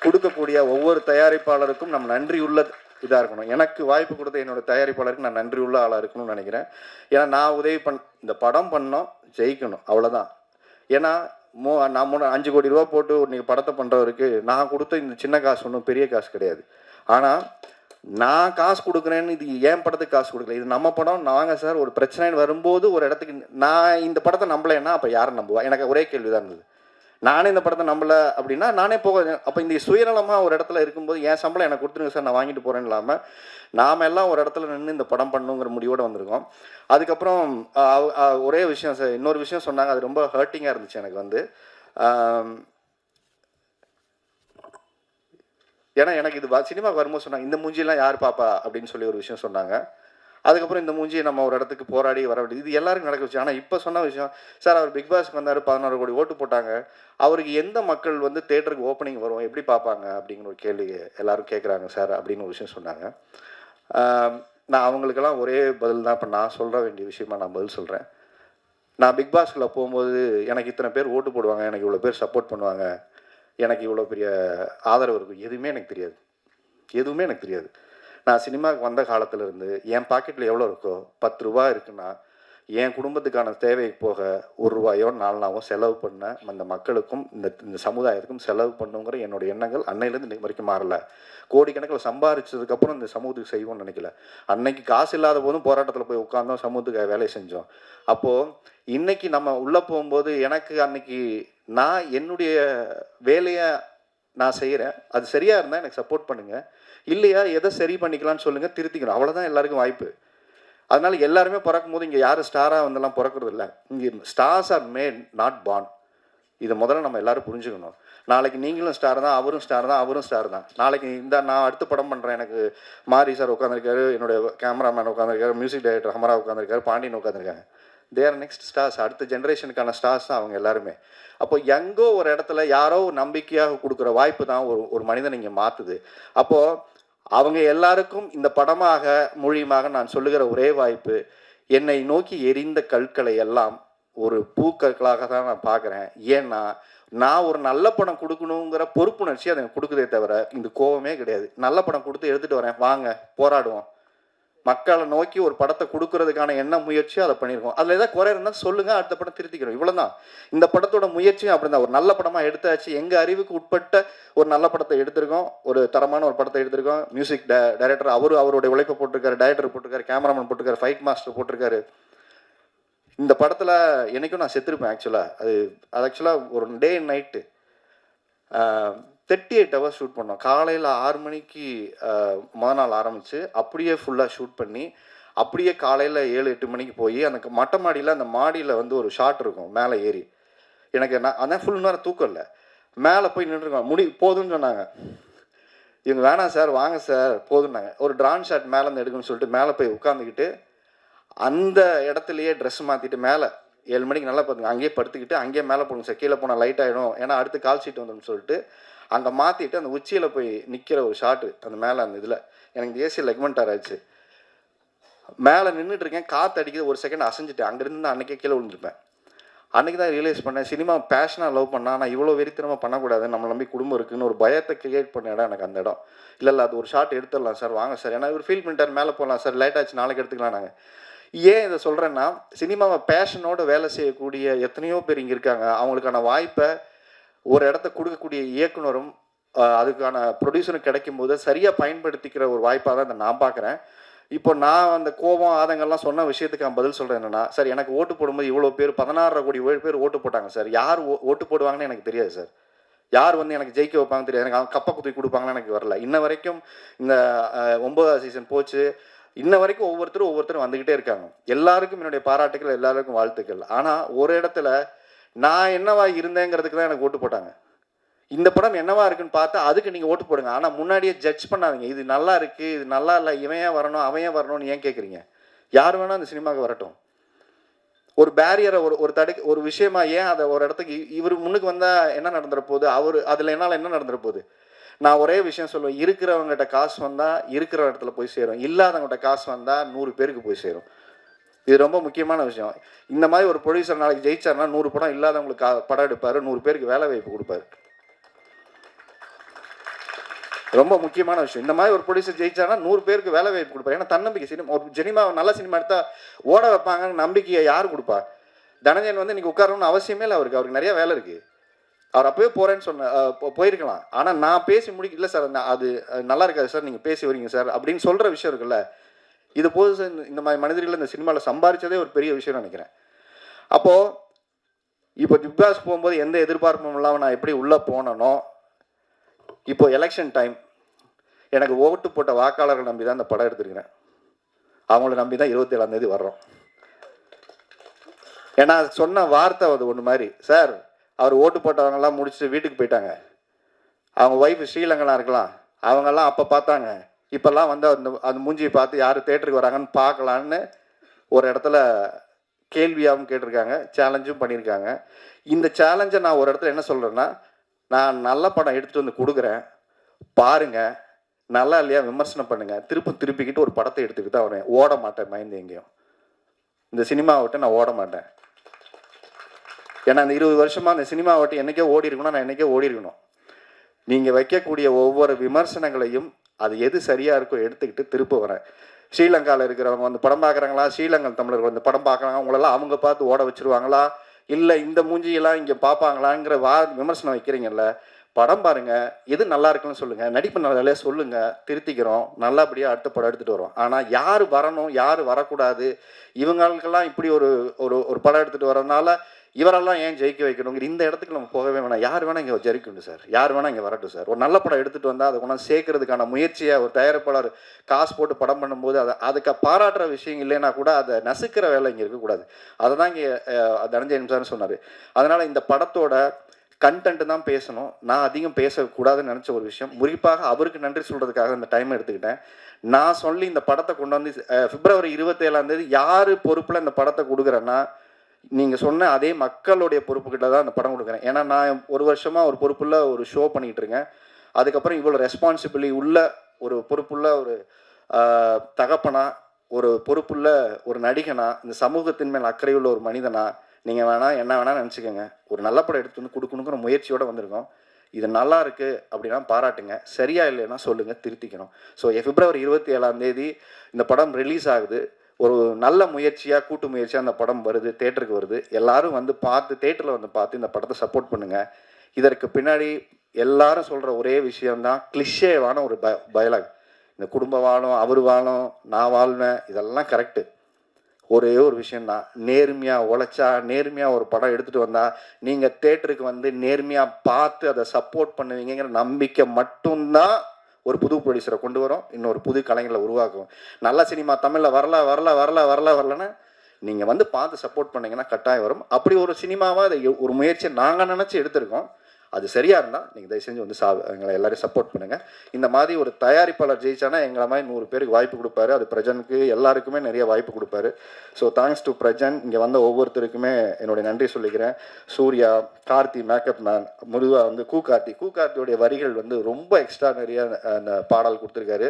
கொடுக்கக்கூடிய ஒவ்வொரு தயாரிப்பாளருக்கும் நம்ம நன்றி உள்ள இதாக இருக்கணும். எனக்கு வாய்ப்பு கொடுத்த என்னோடய தயாரிப்பாளருக்கு நான் நன்றி உள்ள ஆளாக இருக்கணும்னு நினைக்கிறேன். ஏன்னா நான் உதவி இந்த படம் பண்ணோம், ஜெயிக்கணும், அவ்வளோதான். ஏன்னா நான் 5 கோடி ரூபா போட்டு நீங்கள் படத்தை பண்ணுறவருக்கு நான் கொடுத்த இந்த சின்ன காசு ஒன்றும் பெரிய காசு கிடையாது. ஆனால் நான் காசு கொடுக்குறேன்னு இது ஏன் படத்துக்கு காசு கொடுக்கல, இது நம்ம படம். நாங்கள் சார் ஒரு பிரச்சனைன்னு வரும்போது ஒரு இடத்துக்கு நான் இந்த படத்தை நம்பலைன்னா அப்போ யாரை நம்புவா? எனக்கு ஒரே கேள்வி தான் இருந்தது. நானே இந்த படத்தை நம்பலை அப்படின்னா நானே போக. அப்போ இந்த சுயநலமாக ஒரு இடத்துல இருக்கும்போது என் சம்பளம் எனக்கு கொடுத்துருங்க சார், நான் வாங்கிட்டு போகிறேன்னு இல்லாமல் நாம் எல்லாம் ஒரு இடத்துல நின்று இந்த படம் பண்ணுங்கிற முடிவோடு வந்திருக்கோம். அதுக்கப்புறம் ஒரே விஷயம் சார், இன்னொரு விஷயம் சொன்னாங்க, அது ரொம்ப ஹர்ட்டிங்காக இருந்துச்சு எனக்கு வந்து. ஏன்னா எனக்கு இது சினிமாவுக்கு வரும்போது சொன்னாங்க, இந்த மூஞ்சியெல்லாம் யார் பாப்பா அப்படின்னு சொல்லி ஒரு விஷயம் சொன்னாங்க. அதுக்கப்புறம் இந்த மூஞ்சியை நம்ம ஒரு இடத்துக்கு போராடி வர வேண்டியது இது எல்லாருக்கும் நடக்க வச்சு. ஆனால் இப்போ சொன்ன விஷயம் சார், அவர் பிக் பாஸ்க்கு வந்தார், 16 கோடி ஓட்டு போட்டாங்க, அவருக்கு எந்த மக்கள் வந்து தேட்டருக்கு ஓப்பனிங் வரும் எப்படி பார்ப்பாங்க அப்படிங்கிற ஒரு கேள்வி எல்லாரும் கேட்குறாங்க சார் அப்படின்னு ஒரு விஷயம் சொன்னாங்க. நான் அவங்களுக்கெல்லாம் ஒரே பதில் தான் இப்போ நான் சொல்ல வேண்டிய விஷயமா நான் பதில் சொல்கிறேன். நான் பிக் பாஸ்க்குள்ளே போகும்போது எனக்கு இத்தனை பேர் ஓட்டு போடுவாங்க, எனக்கு இவ்வளோ பேர் சப்போர்ட் பண்ணுவாங்க, எனக்கு இவ்வளோ பெரிய ஆதரவு இருக்கும், எதுவுமே எனக்கு தெரியாது. எதுவுமே எனக்கு தெரியாது. நான் சினிமாவுக்கு வந்த காலத்திலேருந்து என் பாக்கெட்டில் எவ்வளோ இருக்கோ 10 ரூபா இருக்குன்னா என் குடும்பத்துக்கான தேவைக்கு போக 1 ரூபாயோ 4 நாளோ செலவு பண்ண அந்த மக்களுக்கும் இந்த சமுதாயத்துக்கும் செலவு பண்ணுங்கிற என்னோட எண்ணங்கள் அன்னையிலேருந்து இன்னைக்கு வரைக்கும் மாறல. கோடிக்கணக்கில் சம்பாரிச்சதுக்கப்புறம் இந்த சமூகத்துக்கு செய்வோம்னு நினைக்கல. அன்னைக்கு காசு இல்லாத போதும் போராட்டத்தில் போய் உட்கார்ந்தோம், சமூகத்துக்கு வேலையை செஞ்சோம். அப்போது இன்னைக்கு நம்ம உள்ளே போகும்போது எனக்கு அன்னைக்கு நான் என்னுடைய வேலையை நான் செய்கிறேன், அது சரியாக இருந்தால் எனக்கு சப்போர்ட் பண்ணுங்கள், இல்லையா எதை சரி பண்ணிக்கலாம்னு சொல்லுங்கள், திருத்திக்கணும். அவ்வளோதான் எல்லாருக்கும் வாய்ப்பு. அதனால எல்லாருமே பிறக்கும் போது இங்கே யாரும் ஸ்டாராக வந்தெல்லாம் பிறக்கிறது இல்லை. இங்கே stars R mat, not born. இதை முதல்ல நம்ம எல்லாரும் புரிஞ்சுக்கணும். நாளைக்கு நீங்களும் ஸ்டார் தான், அவரும் ஸ்டார் தான், அவரும் ஸ்டார் தான். நாளைக்கு நான் அடுத்த படம் பண்ணுறேன், எனக்கு மாரி சார் உட்காந்துருக்காரு, என்னுடைய கேமராமேன் உட்காந்துருக்காரு, மியூசிக் டைரக்டர் ஹமரா உட்காந்துருக்காரு, பாண்டியன் உட்காந்துருக்காங்க. தேர் நெக்ஸ்ட் ஸ்டார்ஸ், அடுத்த ஜென்ரேஷனுக்கான ஸ்டார்ஸ் தான் அவங்க எல்லாருமே. அப்போ எங்கோ ஒரு இடத்துல யாரோ நம்பிக்கையாக கொடுக்குற வாய்ப்பு தான் ஒரு மனிதனை இங்கே மாற்றுது. அப்போது அவங்க எல்லாருக்கும் இந்த படமாக மூலியமாக நான் சொல்லுகிற ஒரே வாய்ப்பு, என்னை நோக்கி எரிந்த கற்களை எல்லாம் ஒரு பூக்கற்களாக தான் நான் பார்க்குறேன். ஏன்னா நான் ஒரு நல்ல படம் கொடுக்கணுங்கிற பொறுப்புணர்ச்சி அதை கொடுக்குதே தவிர இந்த கோவமே கிடையாது. நல்ல படம் கொடுத்து எடுத்துகிட்டு வரேன், வாங்க போராடுவோம், மக்களை நோக்கி ஒரு படத்தை கொடுக்கறதுக்கான என்ன முயற்சியோ அதை பண்ணியிருக்கோம். அதில் ஏதாவது குறை இருந்தால் சொல்லுங்கள், அடுத்த படம் திருத்திக்கிறோம், இவ்வளோதான். இந்த படத்தோட முயற்சியும் அப்படி தான். ஒரு நல்ல படமாக எடுத்தாச்சு, எங்கள் அறிவுக்கு உட்பட்ட ஒரு நல்ல படத்தை எடுத்திருக்கோம், ஒரு தரமான ஒரு படத்தை எடுத்திருக்கோம். மியூசிக் டைரக்டர் அவருடைய உழைப்பை போட்டிருக்காரு, டைரக்டர் போட்டிருக்காரு, கேமராமேன் போட்டிருக்காரு, ஃபைட் மாஸ்டர் போட்டிருக்காரு. இந்த படத்தில் என்றைக்கும் நான் செத்துருப்பேன் ஆக்சுவலாக. அது ஆக்சுவலாக ஒரு day and night 38 hours shoot பண்ணோம். காலையில் 6 மணிக்கு மொதல் நாள் ஆரம்பித்து அப்படியே ஃபுல்லாக ஷூட் பண்ணி அப்படியே காலையில் 7-8 மணிக்கு போய் அந்த மொட்டை மாடியில், அந்த மாடியில் வந்து ஒரு ஷாட் இருக்கும் மேலே ஏறி. எனக்கு அதான் ஃபுல் நேரம் தூக்கம் இல்லை. மேலே போய் நின்றுருக்கோம், போதும்னு சொன்னாங்க. இவங்க வேணாம் சார், வாங்க சார் போதும்னாங்க. ஒரு ட்ரான் ஷாட் மேலேருந்து எடுக்கணும்னு சொல்லிட்டு மேலே போய் உட்காந்துக்கிட்டு அந்த இடத்துலையே ட்ரெஸ் மாற்றிட்டு மேலே 7 மணிக்கு நல்லா பார்த்துங்க, அங்கேயே படுத்துக்கிட்டு அங்கேயே மேலே போடுங்க சார், கீழே போனால் லைட் ஆகிடும், ஏன்னா அடுத்து கால் ஷீட் வந்துடும் சொல்லிட்டு அங்கே மாற்றிட்டு அந்த உச்சியில் போய் நிற்கிற ஒரு ஷாட்டு அந்த மேலே. அந்த இதில் எனக்கு தேசிய லெக்மெண்டார் ஆச்சு. மேலே நின்றுட்டு இருக்கேன், காற்று அடிக்குது, ஒரு செகண்ட் அசைஞ்சிட்டேன். அங்கேருந்து அன்றைக்கே கீழே விழுந்துருப்பேன். அன்றைக்கி தான் ரியலைஸ் பண்ணேன், சினிமா பேஷனாக லவ் பண்ணால் நான் இவ்வளோ வெறித்தனமாக பண்ணக்கூடாது, நம்ம நம்பி குடும்பம் இருக்குதுன்னு ஒரு பயத்தை கிரியேட் பண்ண இடம் எனக்கு அந்த இடம். இல்லை அது ஒரு ஷாட் எடுத்துடலாம் சார், வாங்க சார், ஏன்னா இவர் ஃபீல் பண்ணிட்டார், மேலே போகலாம் சார், லேட் ஆச்சு, நாளைக்கு எடுத்துக்கலாம். நாங்கள் ஏன் இதை சொல்கிறேன்னா, சினிமாவை பேஷனோடு வேலை செய்யக்கூடிய எத்தனையோ பேர் இங்கே இருக்காங்க. அவங்களுக்கான வாய்ப்பை ஒரு இடத்த கொடுக்கக்கூடிய இயக்குனரும் அதுக்கான ப்ரொடியூசரும் கிடைக்கும் போது சரியாக பயன்படுத்திக்கிற ஒரு வாய்ப்பாக தான் இதை நான் பார்க்குறேன். இப்போ நான் அந்த கோபம் ஆதங்கள்லாம் சொன்ன விஷயத்துக்கு நான் பதில் சொல்கிறேன் என்னென்னா, சார் எனக்கு ஓட்டு போடும்போது இவ்வளோ பேர் 16 கோடி பேர் ஓட்டு போட்டாங்க சார். யார் ஓட்டு போடுவாங்கன்னு எனக்கு தெரியாது சார். யார் வந்து எனக்கு ஜெயிக்க வைப்பாங்க தெரியாது. எனக்கு அவங்க கப்பை குத்தி கொடுப்பாங்கன்னு எனக்கு வரல. இன்ன வரைக்கும் இந்த 9வது சீசன் போச்சு, இன்ன வரைக்கும் ஒவ்வொருத்தரும் வந்துக்கிட்டே இருக்காங்க. எல்லாருக்கும் என்னுடைய பாராட்டுக்கள், எல்லாருக்கும் வாழ்த்துக்கள். ஆனால் ஒரு இடத்துல நான் என்னவா இருந்தேங்கிறதுக்கு தான் எனக்கு ஓட்டு போட்டாங்க. இந்த படம் என்னவா இருக்குன்னு பார்த்தா அதுக்கு நீங்கள் ஓட்டு போடுங்க. ஆனால் முன்னாடியே ஜட்ஜ் பண்ணாதீங்க, இது நல்லா இருக்குது, இது நல்லா இல்லை, இவன் ஏன் வரணும், அவன் ஏன் வரணும்னு ஏன் கேட்குறீங்க? யார் வேணால் அந்த சினிமாவுக்கு வரட்டும். ஒரு பேரியரை ஒரு விஷயமா ஏன் அதை ஒரு இடத்துக்கு இவர் முன்னுக்கு வந்தால் என்ன நடந்துற போகுது, அதில் என்னால் என்ன நடந்துற போகுது? நான் ஒரே விஷயம் சொல்லுவேன், இருக்கிறவங்ககிட்ட காசு வந்தால் இருக்கிற இடத்துல போய் சேரும், இல்லாதவங்ககிட்ட காசு வந்தால் 100 பேருக்கு போய் சேரும். இது ரொம்ப முக்கியமான விஷயம். இந்த மாதிரி ஒரு ப்ரொடியூசர் நாளைக்கு ஜெயிச்சார்னா 100 படம் இல்லாதவங்களுக்கு படம் எடுப்பார், 100 பேருக்கு வேலை வாய்ப்பு கொடுப்பாரு. ரொம்ப முக்கியமான விஷயம். இந்த மாதிரி ஒரு ப்ரொடியூசர் ஜெயிச்சார்னா 100 பேருக்கு வேலை வாய்ப்பு கொடுப்பாரு. ஏன்னா தன்னம்பிக்கை. ஒரு சினிமா நல்ல சினிமா எடுத்தால் ஓட வைப்பாங்கன்னு நம்பிக்கையை யார் கொடுப்பா? தனஞ்சயன் வந்து இன்னைக்கு உட்காரணும்னு அவசியமே இல்லை, அவருக்கு நிறைய வேலை இருக்குது. அவர் அப்போவே போகிறேன்னு போயிருக்கலாம். ஆனால் நான் பேசி இல்லை சார், அது நல்லா இருக்காது சார், நீங்கள் பேசி வரீங்க சார் அப்படின்னு சொல்கிற விஷயம் இருக்குல்ல, இது போது சார். இந்த மாதிரி மனிதர்கள் இந்த சினிமாவில் சம்பாதிச்சதே ஒரு பெரிய விஷயம்னு நினைக்கிறேன். அப்போது இப்போ பிக் பாஸ் போகும்போது எந்த எதிர்பார்ப்பும் இல்லாமல் நான் எப்படி உள்ளே போனனோ, இப்போ எலெக்ஷன் டைம் எனக்கு ஓட்டு போட்ட வாக்காளர்கள் நம்பி தான் இந்த படம் எடுத்துருக்கிறேன். அவங்கள நம்பி தான் 27ஆம் தேதி வர்றோம். ஏன்னா சொன்ன வார்த்தை அது ஒன்று மாதிரி, சார் அவர் ஓட்டு போட்டவங்கெல்லாம் முடிச்சுட்டு வீட்டுக்கு போயிட்டாங்க, அவங்க ஒய்ஃபு ஸ்ரீலங்கெல்லாம் இருக்கலாம், அவங்கெல்லாம் அப்போ பார்த்தாங்க, இப்போல்லாம் வந்து அந்த மூஞ்சியை பார்த்து யார் தேட்டருக்கு வராங்கன்னு பார்க்கலான்னு ஒரு இடத்துல கேள்வியாகவும் கேட்டிருக்காங்க, சேலஞ்சும் பண்ணியிருக்காங்க. இந்த சேலஞ்சை நான் ஒரு இடத்துல என்ன சொல்கிறேன்னா, நான் நல்ல படம் எடுத்துகிட்டு வந்து கொடுக்குறேன், பாருங்கள், நல்லா இல்லையா விமர்சனம் பண்ணுங்கள், திருப்பிக்கிட்டு ஒரு படத்தை எடுத்துக்கிட்டு தான் வரேன். ஓட மாட்டேன் மைண்ட் எங்கேயும். இந்த சினிமாவை விட்டு நான் ஓட மாட்டேன். ஏன்னா அந்த 20 வருஷமாக அந்த சினிமாவை விட்டு என்றைக்கே ஓடி இருக்கணும், நான் என்றைக்கே ஓடி இருக்கணும். நீங்கள் வைக்கக்கூடிய ஒவ்வொரு விமர்சனங்களையும் அது எது சரியாக இருக்கோ எடுத்துக்கிட்டு திரும்ப வரேன். ஸ்ரீலங்காவில் இருக்கிறவங்க வந்து படம் பார்க்குறாங்களா, ஸ்ரீலங்கன் தமிழர்கள் வந்து படம் பார்க்குறாங்க, அவங்களெல்லாம் அவங்க பார்த்து ஓட வச்சுருவாங்களா, இல்லை இந்த மூஞ்சியெல்லாம் இங்கே பார்ப்பாங்களாங்கிற விமர்சனம் வைக்கிறீங்கல்ல, படம் பாருங்கள், எது நல்லா இருக்குன்னு சொல்லுங்கள், நடிப்பு நல்ல சொல்லுங்கள், திருத்திக்கிறோம், நல்லபடியாக அடுத்த படம் எடுத்துகிட்டு வரோம். ஆனால் யார் வரணும் யார் வரக்கூடாது, இவங்களுக்கெல்லாம் இப்படி ஒரு ஒரு படம் எடுத்துகிட்டு வரதுனால இவரெல்லாம் ஏன் ஜெயிக்க வைக்கணுங்கிற இந்த இடத்துக்கு நம்ம போகவே வேணாம். யார் வேணால் இங்கே ஜெயிக்கணும் சார், யார் வேணால் இங்கே வரட்டும் சார். ஒரு நல்ல படம் எடுத்துகிட்டு வந்தால் அதை கொண்டாந்து சேர்க்கறதுக்கான முயற்சியை ஒரு தயாரிப்பாளர் காசு போட்டு படம் பண்ணும்போது அதுக்கு பாராட்டுற விஷயம் இல்லைன்னா கூட அதை நசுக்கிற வேலை இங்கே இருக்கக்கூடாது. அதை தான் இங்கே தனஞ்சய நிமிஷம் சொன்னார். அதனால் இந்த படத்தோட கண்டென்ட் தான் பேசணும், நான் அதிகம் பேசக்கூடாதுன்னு நினச்ச ஒரு விஷயம். குறிப்பாக அவருக்கு நன்றி சொல்கிறதுக்காக இந்த டைம் எடுத்துக்கிட்டேன். நான் சொல்லி இந்த படத்தை கொண்டு வந்து பிப்ரவரி 27ஆம் தேதி யார் பொறுப்பில் இந்த படத்தை கொடுக்குறேன்னா, நீங்கள் சொன்ன அதே மக்களுடைய பொறுப்புக்கிட்ட தான் அந்த படம் கொடுக்குறேன். ஏன்னா நான் ஒரு வருஷமாக ஒரு பொறுப்புள்ள ஒரு ஷோ பண்ணிகிட்டு இருக்கேன். அதுக்கப்புறம் இவ்வளோ ரெஸ்பான்சிபிலிட்டி உள்ள ஒரு பொறுப்புள்ள ஒரு தகப்பனா, ஒரு பொறுப்புள்ள ஒரு நடிகனா, இந்த சமூகத்தின் மேல் அக்கறையுள்ள ஒரு மனிதனா, நீங்கள் வேணால் என்ன வேணால் நினச்சிக்கோங்க, ஒரு நல்ல படம் எடுத்து வந்து கொடுக்கணுங்கிற முயற்சியோடு வந்திருக்கோம். இது நல்லா இருக்குது அப்படின்னா பாராட்டுங்க, சரியா இல்லைன்னா சொல்லுங்கள், திருத்திக்கணும். ஸோ பிப்ரவரி 27ஆம் தேதி இந்த படம் ரிலீஸ் ஆகுது. ஒரு நல்ல முயற்சியாக கூட்டு முயற்சியாக அந்த படம் வருது, தேட்டருக்கு வருது. எல்லாரும் வந்து பார்த்து தேட்டரில் வந்து பார்த்து இந்த படத்தை சப்போர்ட் பண்ணுங்கள். இதற்கு பின்னாடி எல்லாரும் சொல்கிற ஒரே விஷயம்தான் கிளிஷேவான ஒரு டயலாக். இந்த குடும்ப வாழும், அவர் வாழும், நான் வாழ்வேன், இதெல்லாம் கரெக்டு. ஒரே ஒரு விஷயந்தான், நேர்மையாக உழைச்சா, நேர்மையாக ஒரு படம் எடுத்துகிட்டு வந்தால் நீங்கள் தேட்டருக்கு வந்து நேர்மையாக பார்த்து அதை சப்போர்ட் பண்ணுவீங்கிற நம்பிக்கை மட்டும்தான் ஒரு புது ப்ரொடியூசரை கொண்டு வரும், இன்னொரு புது கலைஞர்களை உருவாக்கும். நல்ல சினிமா தமிழில் வரலன்னா நீங்கள் வந்து பார்த்து சப்போர்ட் பண்ணிங்கன்னா கட்டாயம் வரும். அப்படி ஒரு சினிமாவாக அதை ஒரு முயற்சியை நாங்கள் நினச்சி எடுத்திருக்கோம். அது சரியாக இருந்தால் நீங்கள் தயவு செஞ்சு வந்து எங்களை எல்லோரும் சப்போர்ட் பண்ணுங்கள். இந்த மாதிரி ஒரு தயாரிப்பாளர் ஜெயிச்சானா எங்களை மாதிரி 100 பேருக்கு வாய்ப்பு கொடுப்பாரு. அது பிரஜனுக்கு எல்லாருக்குமே நிறைய வாய்ப்பு கொடுப்பாரு. So thanks to Prajan. இங்கே வந்த ஒவ்வொருத்தருக்குமே என்னுடைய நன்றி சொல்லிக்கிறேன். சூர்யா, கார்த்தி, மேக்கப் மேன், முருகா வந்து கூகார்த்தியோடைய வரிகள் வந்து ரொம்ப எக்ஸ்ட்ரானரியாக அந்த பாடல் கொடுத்துருக்காரு.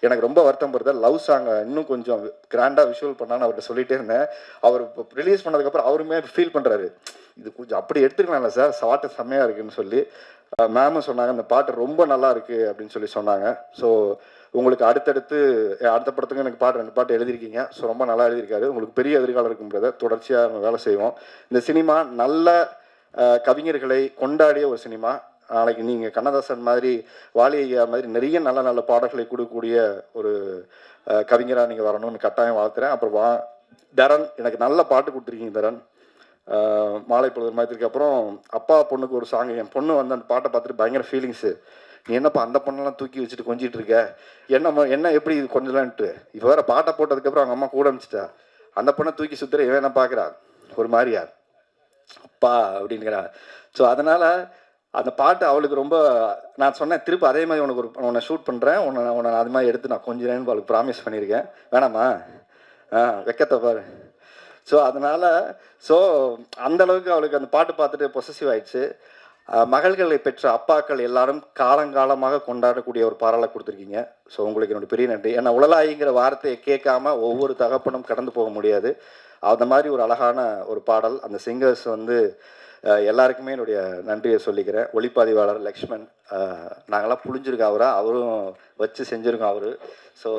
எனக்கு ரொம்ப வருத்தம் படுது. லவ் சாங் இன்னும் கொஞ்சம் கிராண்டாக விஷுவல் பண்ணான்னு அவர்கிட்ட சொல்லிகிட்டே இருந்தேன். அவர் ரிலீஸ் பண்ணதுக்கப்புறம் அவருமே ஃபீல் பண்ணுறாரு, இது கொஞ்சம் அப்படி எடுத்துக்கலாம்ல சார், பாட்டு செம்மையாக இருக்குன்னு சொல்லி மேமும் சொன்னாங்க. அந்த பாட்டு ரொம்ப நல்லா இருக்குது அப்படின்னு சொல்லி சொன்னாங்க. ஸோ உங்களுக்கு அடுத்த படத்துக்கு எனக்கு 2 பாட்டு எழுதியிருக்கீங்க. ஸோ ரொம்ப நல்லா எழுதியிருக்காரு. உங்களுக்கு பெரிய எதிர்காலம் இருக்குன்றதை தொடர்ச்சியாக நம்ம வேலை செய்வோம். இந்த சினிமா நல்ல கவிஞர்களை கொண்டாடிய ஒரு சினிமா. நாளைக்கு நீங்கள் கண்ணதாசன் மாதிரி, வாலி ஐயா மாதிரி நிறைய நல்ல நல்ல பாடல்களை கொடுக்கக்கூடிய ஒரு கவிஞராக நீங்கள் வரணும்னு கட்டாயம் வாழ்த்துறேன். அப்புறம் தரன், எனக்கு நல்ல பாட்டு கொடுத்துருக்கீங்க தரன். மாலை பொழுது மயத்திற்கு அப்புறம் அப்பா பொண்ணுக்கு ஒரு சாங், என் பொண்ணு வந்து அந்த பாட்டை பார்த்துட்டு பயங்கர ஃபீலிங்ஸு. நீ என்னப்பா அந்த பொண்ணெல்லாம் தூக்கி வச்சுட்டு கொஞ்சிட்டு இருக்க, என்ன எப்படி இது கொஞ்சலான்ட்டு. இப்போ வேறு பாட்டை போட்டதுக்கப்புறம் அவங்க அம்மா கூட அனுப்பிச்சிட்டா, அந்த பொண்ணை தூக்கி சுற்றுற இவன் என்ன பார்க்குறா, ஒரு மாதிரியா அப்பா அப்படின்னுக்கிறா. ஸோ அதனால் அந்த பாட்டு அவளுக்கு ரொம்ப, நான் சொன்னேன் திருப்பி அதே மாதிரி உன்னை ஷூட் பண்ணுறேன், உன்னை அது மாதிரி எடுத்து நான் கொஞ்சம் அவளுக்கு ப்ராமிஸ் பண்ணியிருக்கேன். வேணாமா, வெக்கத்தை பாரு. ஸோ அதனால் அந்தளவுக்கு அவளுக்கு அந்த பாட்டு பார்த்துட்டு பொசசிவ் ஆயிடுச்சு. மகள்களை பெற்ற அப்பாக்கள் எல்லாரும் காலங்காலமாக கொண்டாடக்கூடிய ஒரு பாடலை கொடுத்துருக்கீங்க. ஸோ உங்களுக்கு என்னோட பெரிய நன்றி. ஏன்னா உளலாயிங்கிற வார்த்தையை கேட்காம ஒவ்வொரு தகப்பனும் கடந்து போக முடியாது. அந்த மாதிரி ஒரு அழகான ஒரு பாடல். அந்த சிங்கர்ஸ் வந்து எல்லாருக்குமே என்னுடைய நன்றியை சொல்லிக்கிறேன். ஒளிப்பதிவாளர் லக்ஷ்மன், நாங்கள்லாம் புழிஞ்சிருக்கோம் அவரும் வச்சு செஞ்சுருக்கோம் அவர். ஸோ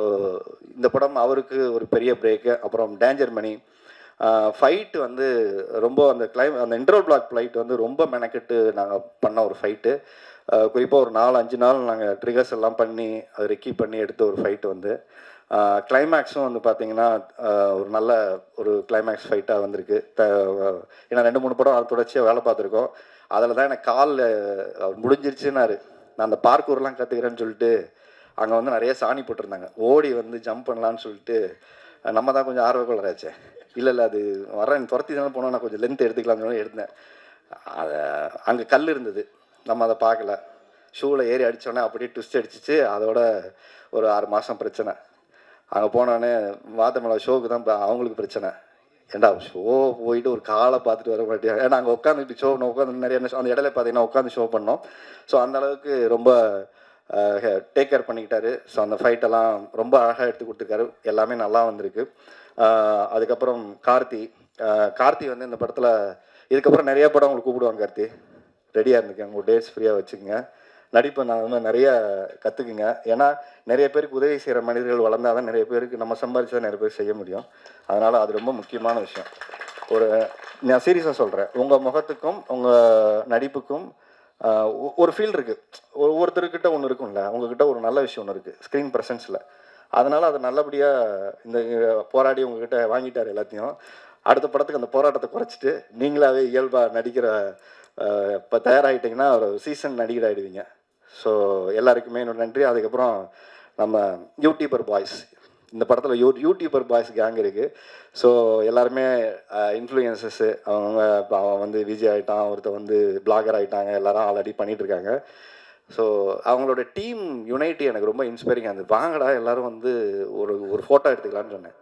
இந்த படம் அவருக்கு ஒரு பெரிய பிரேக்கு. அப்புறம் டேஞ்சர் மணி, ஃபைட்டு வந்து ரொம்ப அந்த இன்டர்வல் பிளாக் ஃபைட் வந்து ரொம்ப மெனக்கெட்டு நாங்கள் பண்ண ஒரு ஃபைட்டு. குறிப்பாக ஒரு 4-5 நாள் நாங்கள் ட்ரிகர்ஸ் எல்லாம் பண்ணி அதை ரெக்கி பண்ணி எடுத்த ஒரு ஃபைட்டு வந்து கிளைமேக்ஸும் வந்து பார்த்திங்கன்னா ஒரு நல்ல ஒரு கிளைமேக்ஸ் ஃபைட்டாக வந்திருக்கு. ஏன்னா 2-3 படம் தொடர்ச்சியாக வேலை பார்த்துருக்கோம். அதில் தான் எனக்கு காலில் முடிஞ்சிருச்சுன்னாரு. நான் அந்த பார்க்கூர்லாம் கற்றுக்கிறேன்னு சொல்லிட்டு அங்கே வந்து நிறைய சாணி போட்டிருந்தாங்க. ஓடி வந்து ஜம்ப் பண்ணலான்னு சொல்லிட்டு நம்ம தான் கொஞ்சம் ஆர்வக்குள்ளராச்சே. இல்லை அது வரேன் துரத்தி தானே போனோம், நான் கொஞ்சம் லென்த் எடுத்துக்கலாம்னு சொல்லி எடுத்தேன். அதை அங்கே கல் இருந்தது, நம்ம அதை பார்க்கல. ஷூவில் ஏறி அடித்தோடனே அப்படியே ட்விஸ்ட் அடிச்சிச்சு. அதோட ஒரு 6 மாதம் பிரச்சனை. அங்கே போனோடனே மாத்தமலை ஷோவுக்கு தான் அவங்களுக்கு பிரச்சனை. ஏன்டா ஷோ போயிட்டு ஒரு காலை பார்த்துட்டு வர மாட்டேன். ஏன்னா அங்கே உட்காந்துட்டு ஷோ உட்காந்து நிறைய அந்த இடையில பார்த்தீங்கன்னா உட்காந்து ஷோ பண்ணோம். ஸோ அந்தளவுக்கு ரொம்ப டேக் கேர் பண்ணிக்கிட்டாரு. ஸோ அந்த ஃபைட்டெல்லாம் ரொம்ப அழகாக எடுத்து கொடுத்துருக்காரு. எல்லாமே நல்லா வந்திருக்கு. அதுக்கப்புறம் கார்த்தி வந்து இந்த படத்தில் இதுக்கப்புறம் நிறைய படம் உங்களுக்கு கூப்பிடுவாங்க. கார்த்தி ரெடியாக இருந்துக்கேன், உங்கள் டேட்ஸ் ஃப்ரீயாக வச்சுக்கோங்க. நடிப்பை நான் வந்து நிறைய கற்றுக்குங்க. ஏன்னா நிறைய பேருக்கு உதவி செய்கிற மனிதர்கள் வளர்ந்தால் தான் நிறைய பேருக்கு நம்ம சம்பாதிச்சா நிறைய பேர் செய்ய முடியும். அதனால் அது ரொம்ப முக்கியமான விஷயம். நான் சீரியஸாக சொல்கிறேன், உங்கள் முகத்துக்கும் உங்கள் நடிப்புக்கும் ஒரு ஃபீல் இருக்குது. ஒவ்வொருத்தருக்கிட்ட ஒன்று இருக்கும்ல, உங்ககிட்ட ஒரு நல்ல விஷயம் ஒன்று இருக்குது ஸ்க்ரீன் ப்ரெசன்ஸில். அதனால் அது நல்லபடியாக இந்த போராடி உங்ககிட்ட வாங்கிட்டார் எல்லாத்தையும். அடுத்த படத்துக்கு அந்த போராட்டத்தை குறைச்சிட்டு நீங்களாகவே இயல்பாக நடிக்கிற இப்போ தயாராகிட்டிங்கன்னா ஒரு சீசன் நடிகர் ஆகிடுவீங்க. ஸோ எல்லாருக்குமே என்னோட நன்றி. அதுக்கப்புறம் நம்ம யூடியூபர் பாய்ஸ், இந்த படத்தில் யூடியூபர் பாய்ஸ் கேங் இருக்குது. ஸோ எல்லாருமே இன்ஃப்ளூயன்சஸ்ஸு. அவன் வந்து விஜய் ஆகிட்டான், ஒருத்தர் வந்து பிளாகர் ஆகிட்டாங்க, எல்லாரும் ஆல்ரெடி பண்ணிகிட்ருக்காங்க. ஸோ அவங்களோட டீம் யுனைட்டி எனக்கு ரொம்ப இன்ஸ்பைரிங்காக இருந்தது. வாங்கடா எல்லோரும் வந்து ஒரு ஃபோட்டோ எடுத்துக்கலான்னு சொன்னேன்.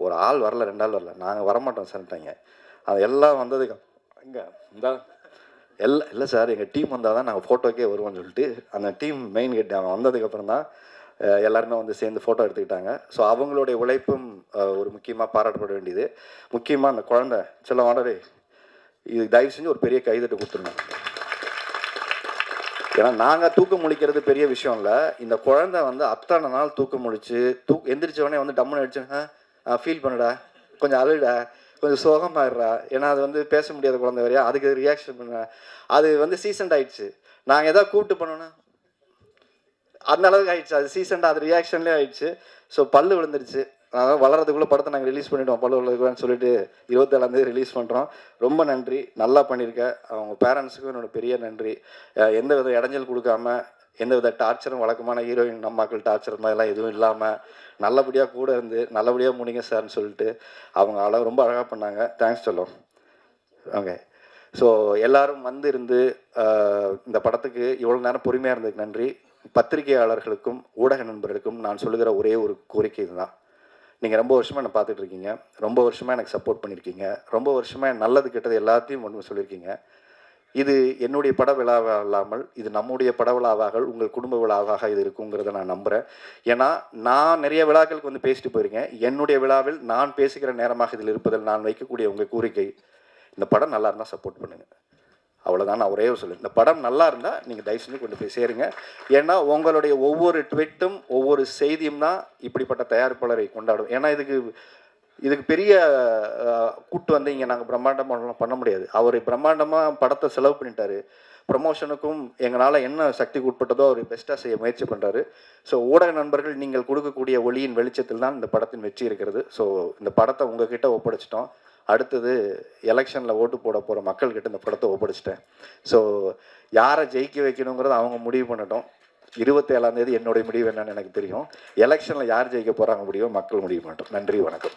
ஒரு ஆள் வரல, 2 ஆள் வரல. நாங்கள் வரமாட்டோம் சார்ட்டாங்க. அது எல்லாம் வந்ததுக்கு இங்கே இல்லை சார், எங்கள் டீம் வந்தால் தான் நாங்கள் ஃபோட்டோக்கே வருவோம்னு சொல்லிட்டு அந்த டீம் மெயின் கேட் அவன் வந்ததுக்கப்புறம் தான் எல்லாருமே வந்து சேர்ந்து ஃபோட்டோ எடுத்துக்கிட்டாங்க. ஸோ அவங்களுடைய உழைப்பும் ஒரு முக்கியமாக பாராட்டப்பட வேண்டியது. முக்கியமாக அந்த குழந்தை சொல்ல வாடரே, இது தயவு செஞ்சு ஒரு பெரிய கைதட்டு கொடுத்துருங்க. ஏன்னா நாங்கள் தூக்கம் முழிக்கிறது பெரிய விஷயம் இல்லை. இந்த குழந்தை வந்து அத்தனை நாள் தூக்கம் முழிச்சு எந்திரிச்சவொடனே வந்து டம்முன்னு அடிச்சுங்க, ஃபீல் பண்ணுடா, கொஞ்சம் அழுடா, கொஞ்சம் சோகமாயிடுறா. ஏன்னா அது வந்து பேச முடியாத குழந்தை வரையா, அதுக்கு ரியாக்ஷன் பண்ண அது வந்து சீசன்ட் ஆயிடுச்சு. நாங்கள் எதாவது கூப்பிட்டு பண்ணோன்னா அந்த அளவுக்கு ஆயிடுச்சு. அது சீசன்ட், அது ரியாக்ஷன்லேயே ஆயிடுச்சு. ஸோ பல்லு விழுந்துருச்சு. அதனால் வளர்கிறதுக்குள்ளே படத்தை நாங்கள் ரிலீஸ் பண்ணிவிட்டோம். பல்லு விழுதுக்குன்னு சொல்லிட்டு 27ஆம் தேதி ரிலீஸ் பண்ணுறோம். ரொம்ப நன்றி, நல்லா பண்ணியிருக்கேன். அவங்க பேரண்ட்ஸுக்கும் என்னோட பெரிய நன்றி. எந்த வித இடைஞ்சல் கொடுக்காம, எந்த வித டார்ச்சரும் வழக்கமான ஹீரோயின் நம்மாக்கள் டார்ச்சர் மாதிரிலாம் எதுவும் இல்லாமல் நல்லபடியாக கூட இருந்து நல்லபடியாக முடிங்க சார்னு சொல்லிட்டு அவங்க ரொம்ப அழகாக பண்ணாங்க. தேங்க்ஸ் சொல்லும். ஓகே. ஸோ எல்லோரும் வந்து இருந்து இந்த படத்துக்கு இவ்வளோ நேரம் பொறுமையாக இருந்ததுக்கு நன்றி. பத்திரிகையாளர்களுக்கும் ஊடக நண்பர்களுக்கும் நான் சொல்லுகிற ஒரே ஒரு கோரிக்கை இதுதான். நீங்கள் ரொம்ப வருஷமாக என்னை பார்த்துட்ருக்கீங்க, ரொம்ப வருஷமாக எனக்கு சப்போர்ட் பண்ணியிருக்கீங்க, ரொம்ப வருஷமாக நல்லது கெட்டது எல்லாத்தையும் ஒன்று சொல்லியிருக்கீங்க. இது என்னுடைய பட விழாவாக இல்லாமல் இது நம்முடைய பட விழாவாக, உங்கள் குடும்ப விழாவாக இது இருக்குங்கிறத நான் நம்புகிறேன். ஏன்னா நான் நிறைய விழாக்களுக்கு வந்து பேசிட்டு போயிருக்கேன். என்னுடைய விழாவில் நான் பேசுகிற நேரமாக இதில் இருப்பதில் நான் வைக்கக்கூடிய உங்கள் கோரிக்கை, இந்த படம் நல்லா இருந்தால் சப்போர்ட் பண்ணுங்கள். அவ்வளோதான். நான் ஒரே சொல்லுவேன், இந்த படம் நல்லா இருந்தால் நீங்கள் தயவு செஞ்சு கொண்டு போய் சேருங்க. ஏன்னா உங்களுடைய ஒவ்வொரு ட்விட்டும் ஒவ்வொரு செய்தியும் தான் இப்படிப்பட்ட தயாரிப்பாளரை கொண்டாடும். ஏன்னா இதுக்கு பெரிய கூட்டு வந்து இங்கே நாங்கள் பிரம்மாண்டமாக பண்ண முடியாது. அவர் பிரம்மாண்டமாக படத்தை செலவு பண்ணிட்டாரு. ப்ரமோஷனுக்கும் எங்களால் என்ன சக்திக்கு உட்பட்டதோ அவர் பெஸ்ட்டாக செய்ய முயற்சி பண்ணுறாரு. ஸோ ஊடக நண்பர்கள், நீங்கள் கொடுக்கக்கூடிய ஒளியின் வெளிச்சத்தில் தான் இந்த படத்தின் வெற்றி இருக்கிறது. ஸோ இந்த படத்தை உங்ககிட்ட ஒப்படைச்சிட்டோம். அடுத்தது எலெக்ஷனில் ஓட்டு போட போகிற மக்கள்கிட்ட இந்த படத்தை ஒப்படைச்சிட்டேன். ஸோ யாரை ஜெயிக்க வைக்கணுங்கிறத அவங்க முடிவு பண்ணட்டும். 27ஆம் தேதி என்னுடைய முடிவு என்னன்னு எனக்கு தெரியும். எலெக்ஷனில் யார் ஜெயிக்க போகிறாங்க முடியும் மக்கள் முடிவு பண்ணட்டும். நன்றி, வணக்கம்.